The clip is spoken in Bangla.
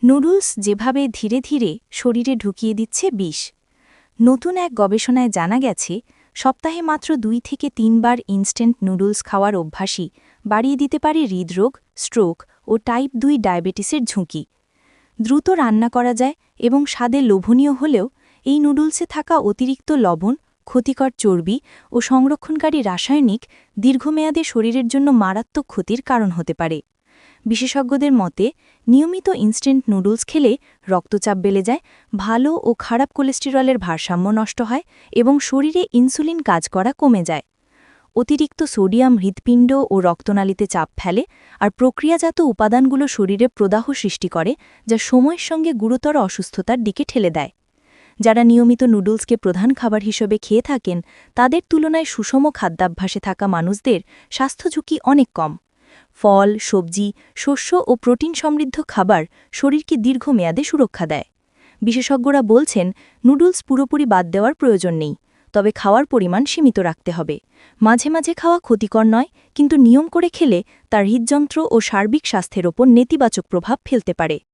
নুডলস যেভাবে ধীরে ধীরে শরীরে ঢুকিয়ে দিচ্ছে বিষ। নতুন এক গবেষণায় জানা গেছে সপ্তাহে মাত্র 2 থেকে 3 বার ইনস্ট্যান্ট নুডলস খাওয়ার অভ্যাসই বাড়িয়ে দিতে পারে হৃদরোগ, স্ট্রোক ও টাইপ 2 ডায়াবেটিসের ঝুঁকি। দ্রুত রান্না করা যায় এবং স্বাদে লোভনীয় হলেও এই নুডলসে থাকা অতিরিক্ত লবণ, ক্ষতিকর চর্বি ও সংরক্ষণকারী রাসায়নিক দীর্ঘমেয়াদে শরীরের জন্য মারাত্মক ক্ষতির কারণ হতে পারে। বিশেষজ্ঞদের মতে নিয়মিত ইনস্ট্যান্ট নুডলস খেলে রক্তচাপ বেড়ে যায়, ভালো ও খারাপ কোলেস্টেরলের ভারসাম্য নষ্ট হয় এবং শরীরে ইনসুলিন কাজ করা কমে যায়। অতিরিক্ত সোডিয়াম হৃৎপিণ্ড ও রক্তনালীতে চাপ ফেলে আর প্রক্রিয়াজাত উপাদানগুলো শরীরে প্রদাহ সৃষ্টি করে, যা সময়ের সঙ্গে গুরুতর অসুস্থতার দিকে ঠেলে দেয়। যারা নিয়মিত নুডলসকে প্রধান খাবার হিসেবে খেয়ে থাকেন তাদের তুলনায় সুষম খাদ্যাভ্যাসে থাকা মানুষদের স্বাস্থ্য ঝুঁকি অনেক কম। ফল, সবজি, শস্য ও প্রোটিন সমৃদ্ধ খাবার শরীরকে দীর্ঘমেয়াদে সুরক্ষা দেয়। বিশেষজ্ঞরা বলছেন নুডলস পুরোপুরি বাদ দেওয়ার প্রয়োজন নেই, তবে খাওয়ার পরিমাণ সীমিত রাখতে হবে। মাঝে মাঝে খাওয়া ক্ষতিকর নয়, কিন্তু নিয়ম করে খেলে তার হৃদযন্ত্র ও সার্বিক স্বাস্থ্যের ওপর নেতিবাচক প্রভাব ফেলতে পারে।